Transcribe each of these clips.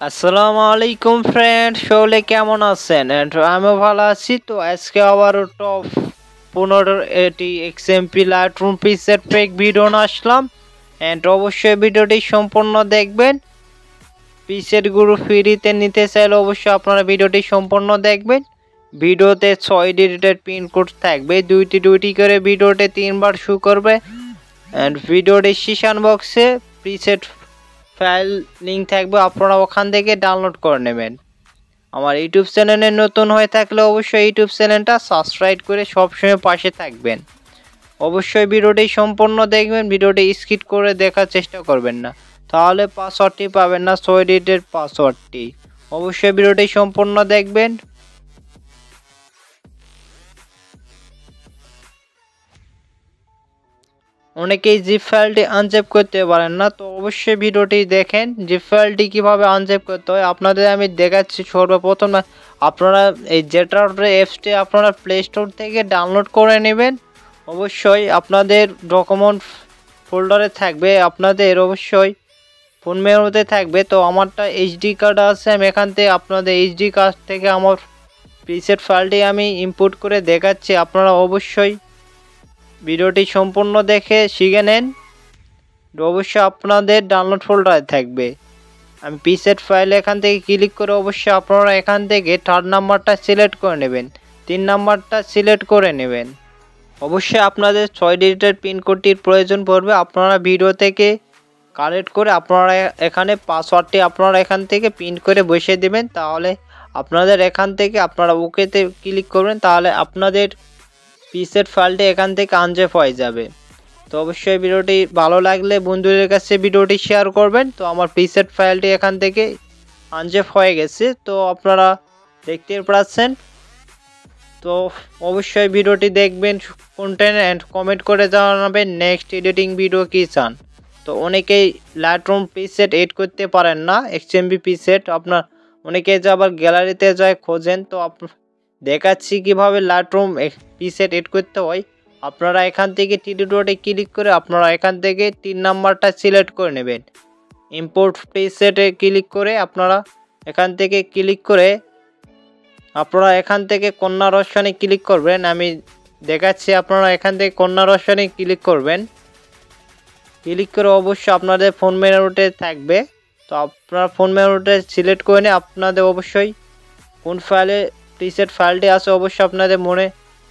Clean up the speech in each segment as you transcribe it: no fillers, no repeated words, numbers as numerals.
আসসালামু আলাইকুম ফ্রেন্ড, সকলে কেমন আছেন? আমিও ভালো আছি। তো আজকে আবারও টপ 15 এটি এক্সএমপি লাইটরুম প্রিসেট পেক ভিডিও নিয়ে আসলাম। অবশ্যই ভিডিওটি সম্পূর্ণ দেখবেন। প্রিসেটগুলো ফ্রিতে নিতে চাইলে অবশ্যই আপনারা ভিডিওটি সম্পূর্ণ দেখবেন। ভিডিওতে 6 ডিজিটের পিন কোড থাকবে, দুইটি করে ভিডিওতে 3বার শো করবে। ভিডিও ডিসক্রিপশন বক্সে প্রিসেট ফাইল লিঙ্ক থাকবে, আপনারা ওখান থেকে ডাউনলোড করে নেবেন। আমার ইউটিউব চ্যানেলে নতুন হয়ে থাকলে অবশ্যই ইউটিউব চ্যানেলটা সাবস্ক্রাইব করে সবসময় পাশে থাকবেন। অবশ্যই ভিডিওটি সম্পূর্ণ দেখবেন, ভিডিওটি স্কিপ করে দেখার চেষ্টা করবেন না, তাহলে পাসওয়ার্ডটি পাবেন না, 6 ডিজিটের পাসওয়ার্ডটি। অবশ্যই ভিডিওটি সম্পূর্ণ দেখবেন। অনেকেই জিপ ফাইলটি আনজেপ করতে পারেন না, তো অবশ্যই ভিডিওটি দেখেন জিপ ফাইলটি কীভাবে আনজেপ করতে হয় আপনাদের আমি দেখাচ্ছি। সর্বপ্রথম আপনারা এই জেটার অ্যাপসটি আপনারা প্লে স্টোর থেকে ডাউনলোড করে নেবেন। অবশ্যই আপনাদের ডকুমেন্ট ফোল্ডারে থাকবে, আপনাদের অবশ্যই ফোন মেমোতে থাকবে। তো আমারটা এইচডি কার্ড আছে, আমি এখান থেকে আপনাদের এইচডি কার্ড থেকে আমার প্রিসেট ফাইলটি আমি ইম্পোর্ট করে দেখাচ্ছি। আপনারা অবশ্যই ভিডিওটি সম্পূর্ণ দেখে শিখে নেন। অবশ্যই আপনাদের ডাউনলোড ফোল্ডারে থাকবে। আমি প্রিসেট ফাইল এখান থেকে ক্লিক করে অবশ্যই আপনারা এখান থেকে 3rd নাম্বারটা সিলেক্ট করে নেবেন, 3 নাম্বারটা সিলেক্ট করে নেবেন। অবশ্যই আপনাদের 6 ডিজিটের পিন কোডটির প্রয়োজন পড়বে। আপনারা ভিডিও থেকে কালেক্ট করে আপনারা এখানে পাসওয়ার্ডটি আপনারা এখান থেকে পিন করে বসিয়ে দেবেন। তাহলে আপনাদের এখান থেকে আপনারা ওকেতে ক্লিক করবেন, তাহলে আপনাদের প্রিসেট ফাইলটি এখান থেকে আনজেপ হয়ে যাবে। তো অবশ্যই ভিডিওটি ভালো লাগলে বন্ধুদের কাছে ভিডিওটি শেয়ার করবেন। তো আমার প্রিসেট ফাইলটি এখান থেকে আনজেপ হয়ে গেছে, তো আপনারা দেখতে পাচ্ছেন। তো অবশ্যই ভিডিওটি দেখবেন কন্টেন্ট অ্যান্ড কমেন্ট করে জানাবেন নেক্সট এডিটিং ভিডিও কী চান। তো অনেকেই লাইটরুম প্রিসেট এড করতে পারেন না, এক্সএমপি প্রিসেট আপনার অনেকে যে আবার গ্যালারিতে যায় খোঁজেন। তো দেখাচ্ছি কিভাবে লাইটরুম প্রিসেট এড করতে হয়। আপনারা এখান থেকে টিডি ডটে ক্লিক করে আপনারা এখান থেকে 3 নাম্বারটা সিলেক্ট করে নেবেন। ইম্পোর্ট প্রিসেটে ক্লিক করে আপনারা এখান থেকে ক্লিক করে আপনারা এখান থেকে কন্যার অপশনে ক্লিক করবেন। আমি দেখাচ্ছি, আপনারা এখান থেকে কন্যার অপশনে ক্লিক করবেন। ক্লিক করে অবশ্যই আপনাদের ফোন মেনুতে থাকবে। তো আপনারা ফোন মেনুতে সিলেক্ট করে নিয়ে আপনাদের অবশ্যই কোন ফাইলে প্রিসেট ফাইলটি আছে অবশ্যই আপনাদের মনে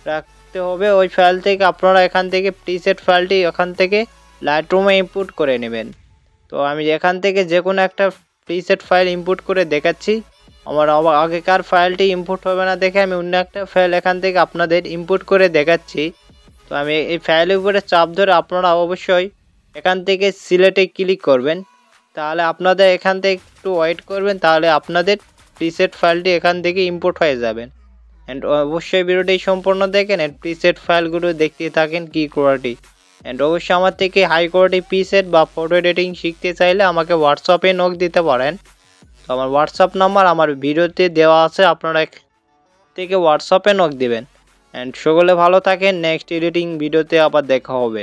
রাখতে হবে। ওই ফাইল থেকে আপনারা এখান থেকে প্রিসেট ফাইলটি এখান থেকে লাইটরুমে ইম্পোর্ট করে নেবেন। তো আমি এখান থেকে যে কোনো একটা প্রিসেট ফাইল ইম্পোর্ট করে দেখাচ্ছি। আমার আগেকার ফাইলটি ইম্পোর্ট হবে না দেখে আমি অন্য একটা ফাইল এখান থেকে আপনাদের ইম্পোর্ট করে দেখাচ্ছি। তো আমি এই ফাইলের উপরে চাপ ধরে আপনারা অবশ্যই এখান থেকে সিলেক্টে ক্লিক করবেন। তাহলে আপনাদের এখান থেকে একটু ওয়েট করবেন, তাহলে আপনাদের প্রিসেট ফাইলটি এখান থেকে ইম্পোর্ট হয়ে যাবেন। অ্যান্ড অবশ্যই ভিডিওটি সম্পূর্ণ দেখেন অ্যান্ড প্রিসেট ফাইলগুলো দেখতে থাকেন কি কোয়ালিটি। অ্যান্ড অবশ্যই আমার থেকে হাই কোয়ালিটি প্রিসেট বা ফটো এডিটিং শিখতে চাইলে আমাকে হোয়াটসঅ্যাপে নক দিতে পারেন। তো আমার হোয়াটসঅ্যাপ নাম্বার আমার ভিডিওতে দেওয়া আছে, আপনারা থেকে হোয়াটসঅ্যাপে নক দিবেন। অ্যান্ড সকলে ভালো থাকেন, নেক্সট এডিটিং ভিডিওতে আবার দেখা হবে।